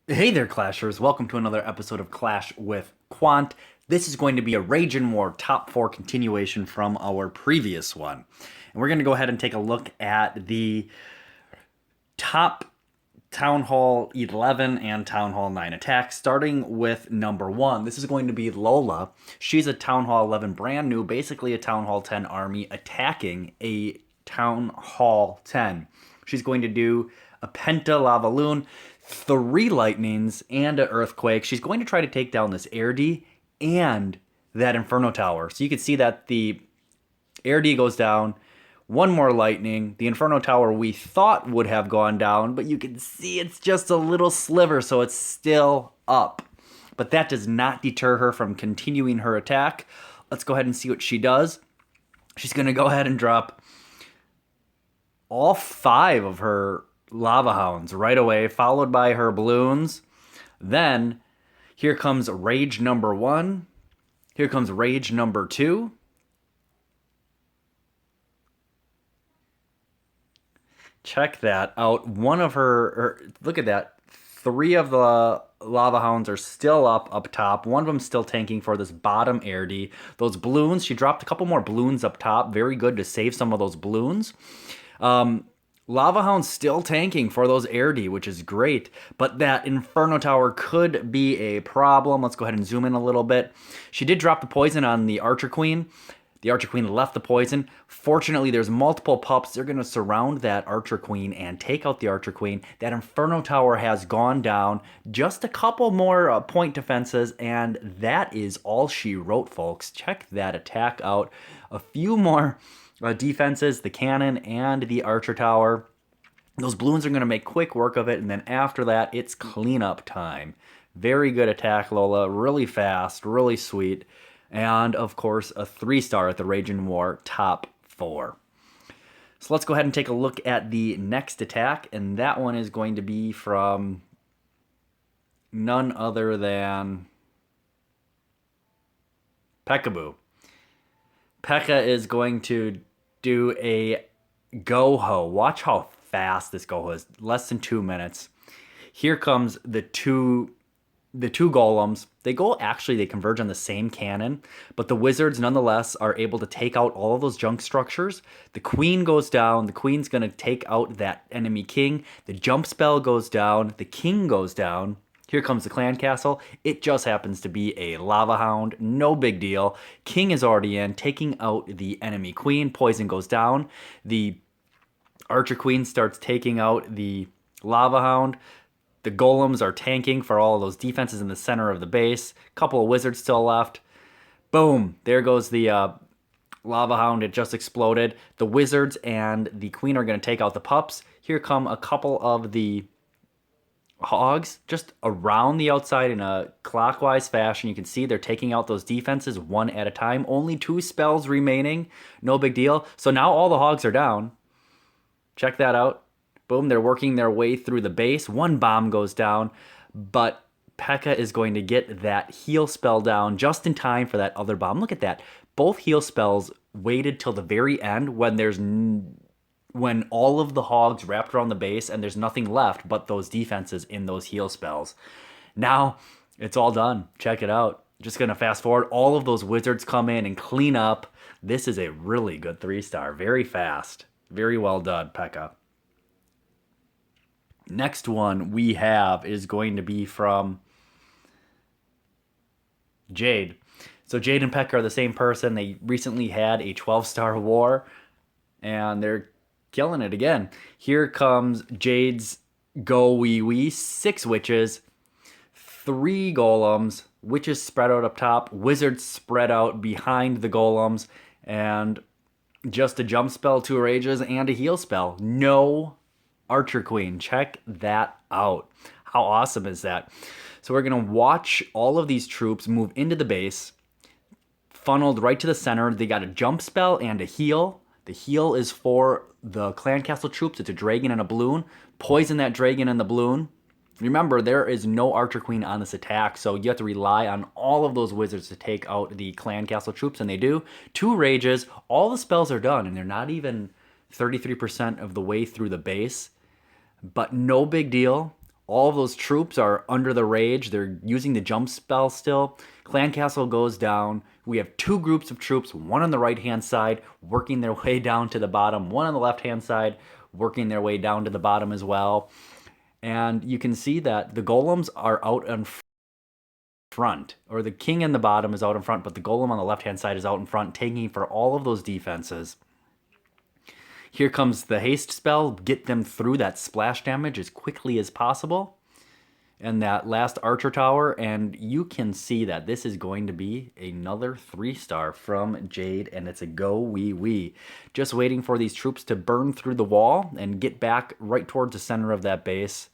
Hey there, Clashers. Welcome to another episode of Clash with Quant. This is going to be a Rage and War top 4 continuation from our previous one. And we're going to go ahead and take a look at the top Town Hall 11 and Town Hall 9 attacks, starting with number 1. This is going to be Lola. She's a Town Hall 11 brand new, basically a Town Hall 10 army attacking a Town Hall 10. She's going to do a Penta Lava Loon, 3 Lightnings, and an Earthquake. She's going to try to take down this Air D and that Inferno Tower. So you can see that the Air D goes down, 1 more Lightning. The Inferno Tower we thought would have gone down, but you can see it's just a little sliver, so it's still up. But that does not deter her from continuing her attack. Let's go ahead and see what she does. She's going to go ahead and drop all 5 of her Lava Hounds right away, followed by her balloons. Then here comes Rage number 1. Here comes Rage number 2. Check that out. One of her, look at that. 3 of the Lava Hounds are still up top. One of them still tanking for this bottom Air D. Those balloons, she dropped a couple more balloons up top. Very good to save some of those balloons. Lava Hound's still tanking for those Air D, which is great, but that Inferno Tower could be a problem. Let's go ahead and zoom in a little bit. She did drop the poison on the Archer Queen. The Archer Queen left the poison. Fortunately, there's multiple pups. They're going to surround that Archer Queen and take out the Archer Queen. That Inferno Tower has gone down. Just a couple more point defenses, and that is all she wrote, folks. Check that attack out. A few more defenses, the cannon and the Archer Tower. Those balloons are going to make quick work of it, and then after that, it's cleanup time. Very good attack, Lola. Really fast, really sweet. And, of course, a 3-star at the Rage and War top 4. So let's go ahead and take a look at the next attack, and that one is going to be from none other than Peekaboo. Pekka is going to do a Go-Ho. Watch how fast this Go-Ho is. Less than 2 minutes. Here comes the two golems. They converge on the same cannon, but the wizards nonetheless are able to take out all of those junk structures. The queen goes down. The queen's going to take out that enemy king. The jump spell goes down. The king goes down. Here comes the clan castle. It just happens to be a lava hound. No big deal. King is already in, taking out the enemy queen. Poison goes down. The archer queen starts taking out the lava hound. The golems are tanking for all of those defenses in the center of the base. Couple of wizards still left. Boom. There goes the lava hound. It just exploded. The wizards and the queen are going to take out the pups. Here come a couple of the hogs just around the outside in a clockwise fashion. You can see they're taking out those defenses one at a time. Only 2 spells remaining. No big deal. So now all the hogs are down. Check that out. Boom, they're working their way through the base. 1 bomb goes down, but Pekka is going to get that heal spell down just in time for that other bomb. Look at that. Both heal spells waited till the very end when all of the hogs wrapped around the base and there's nothing left but those defenses in those heal spells. Now it's all done. Check it out. Just going to fast forward. All of those wizards come in and clean up. This is a really good 3-star. Very fast. Very well done, Pekka. Next one we have is going to be from Jade. So Jade and Pekka are the same person. They recently had a 12-star war, and they're killing it again. Here comes Jade's Go Wee Wee. 6 witches, 3 golems, witches spread out up top, wizards spread out behind the golems, and just a jump spell, 2 rages, and a heal spell. No Archer Queen. Check that out. How awesome is that? So we're going to watch all of these troops move into the base, funneled right to the center. They got a jump spell and a heal. The heal is for the clan castle troops. It's a dragon and a balloon. Poison that dragon and the balloon. Remember, there is no Archer Queen on this attack, so you have to rely on all of those wizards to take out the clan castle troops, and they do. 2 rages. All the spells are done, and they're not even 33% of the way through the base. But no big deal. All of those troops are under the rage. They're using the jump spell still. Clan Castle goes down. We have two groups of troops, one on the right-hand side, working their way down to the bottom, one on the left-hand side, working their way down to the bottom as well. And you can see that the golems are out in front, or the king in the bottom is out in front, but the golem on the left-hand side is out in front, taking for all of those defenses. Here comes the haste spell. Get them through that splash damage as quickly as possible. And that last archer tower, and you can see that this is going to be another 3-star from Jade, and it's a go wee wee. Just waiting for these troops to burn through the wall and get back right towards the center of that base.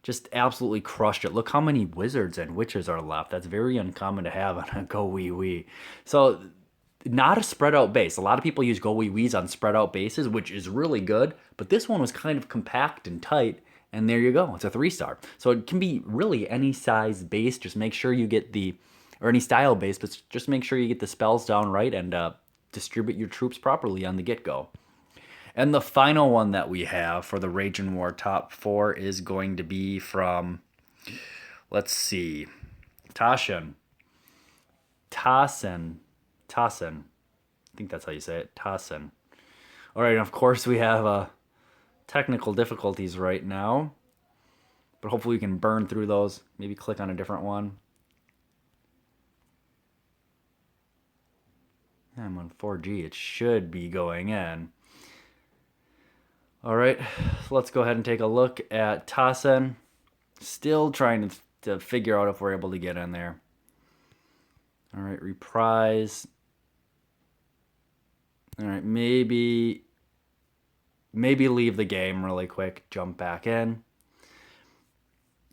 Just absolutely crushed it. Look how many wizards and witches are left. That's very uncommon to have on a go wee wee. So not a spread out base. A lot of people use go wee wees on spread out bases, which is really good, but this one was kind of compact and tight, and there you go. It's a 3-star. So it can be really any size base. Just make sure you get or any style base, but just make sure you get the spells down right and distribute your troops properly on the get-go. And the final one that we have for the Rage and War top 4 is going to be from, let's see, Taschen. I think that's how you say it. Taschen. All right, and of course we have technical difficulties right now, but hopefully we can burn through those. Maybe click on a different one. I'm on 4G. It should be going in. All right, so let's go ahead and take a look at Taschen. Still trying to figure out if we're able to get in there. All right, reprise. All right, maybe leave the game really quick, jump back in.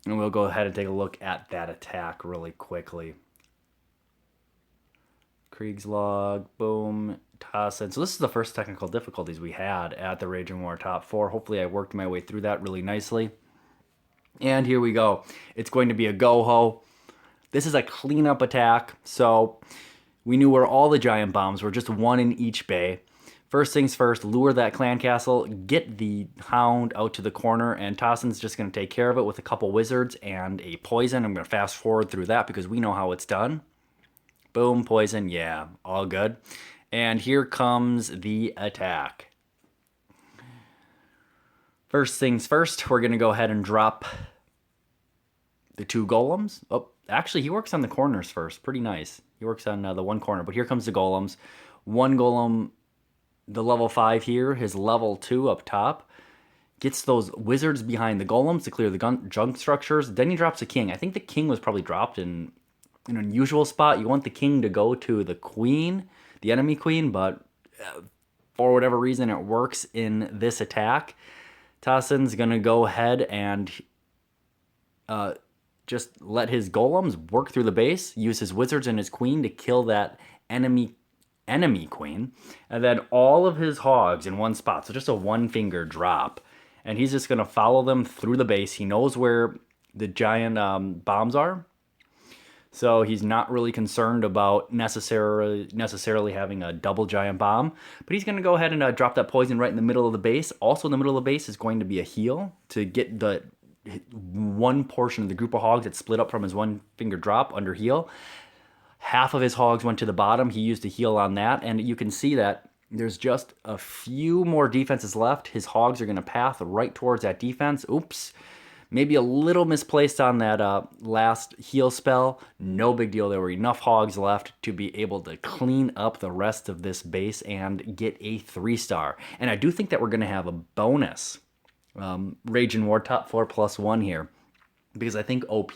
And we'll go ahead and take a look at that attack really quickly. Kriegslog, boom, Taschen. So this is the first technical difficulties we had at the Rage and War top 4. Hopefully I worked my way through that really nicely. And here we go. It's going to be a go-ho. This is a cleanup attack, so we knew where all the giant bombs were, just one in each bay. First things first, lure that clan castle, get the hound out to the corner, and Tassen's just going to take care of it with a couple wizards and a poison. I'm going to fast forward through that because we know how it's done. Boom, poison, yeah, all good. And here comes the attack. First things first, we're going to go ahead and drop the two golems. Oh, actually, he works on the corners first. Pretty nice. He works on the one corner, but here comes the golems. One golem, the level 5 here, his level 2 up top, gets those wizards behind the golems to clear the junk structures. Then he drops a king. I think the king was probably dropped in an unusual spot. You want the king to go to the queen, the enemy queen, but for whatever reason, it works in this attack. Tassen's going to go ahead and just let his golems work through the base, use his wizards and his queen to kill that enemy queen, and then all of his hogs in one spot. So just a one-finger drop. And he's just going to follow them through the base. He knows where the giant bombs are. So he's not really concerned about necessarily having a double giant bomb. But he's going to go ahead and drop that poison right in the middle of the base. Also in the middle of the base is going to be a heal to get the one portion of the group of hogs that split up from his one-finger drop under heal. Half of his hogs went to the bottom. He used a heal on that. And you can see that there's just a few more defenses left. His hogs are going to path right towards that defense. Oops. Maybe a little misplaced on that last heal spell. No big deal. There were enough hogs left to be able to clean up the rest of this base and get a 3-star. And I do think that we're going to have a bonus Rage and War top 4 plus 1 here, because I think OP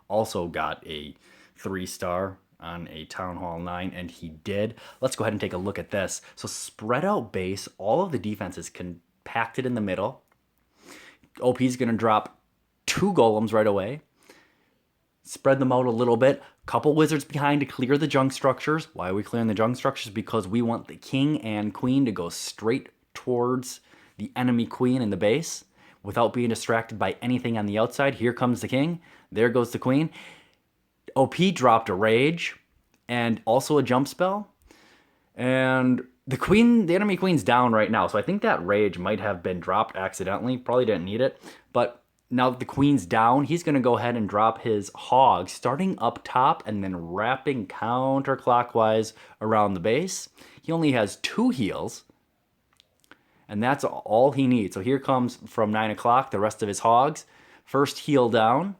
also got a 3-star on a Town Hall 9, and he did. Let's go ahead and take a look at this. So spread out base, all of the defense is compacted in the middle. OP is going to drop 2 golems right away. Spread them out a little bit. Couple wizards behind to clear the junk structures. Why are we clearing the junk structures? Because we want the king and queen to go straight towards the enemy queen in the base without being distracted by anything on the outside. Here comes the king. There goes the queen. OP dropped a rage and also a jump spell. And the enemy queen's down right now. So I think that rage might have been dropped accidentally. Probably didn't need it. But now that the queen's down, he's going to go ahead and drop his hogs, starting up top and then wrapping counterclockwise around the base. He only has 2 heals, and that's all he needs. So here comes from 9 o'clock the rest of his hogs. First heal down.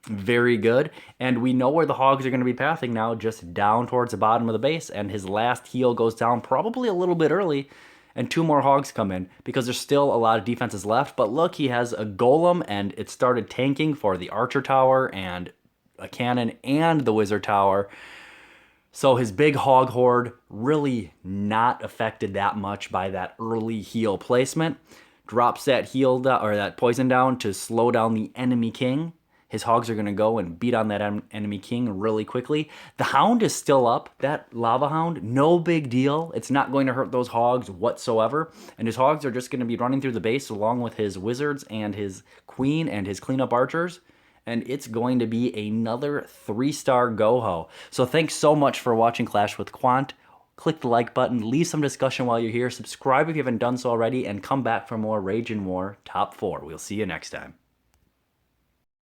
Very good. And we know where the hogs are going to be pathing now, just down towards the bottom of the base. And his last heal goes down probably a little bit early. And 2 more hogs come in because there's still a lot of defenses left. But look, he has a golem, and it started tanking for the archer tower and a cannon and the wizard tower. So his big hog horde really not affected that much by that early heal placement. Drops that heal or that poison down to slow down the enemy king. His hogs are going to go and beat on that enemy king really quickly. The hound is still up. That lava hound, no big deal. It's not going to hurt those hogs whatsoever. And his hogs are just going to be running through the base along with his wizards and his queen and his cleanup archers. And it's going to be another 3-star go-ho. So thanks so much for watching Clash with Quant. Click the like button, leave some discussion while you're here, subscribe if you haven't done so already, and come back for more Rage and War Top 4. We'll see you next time.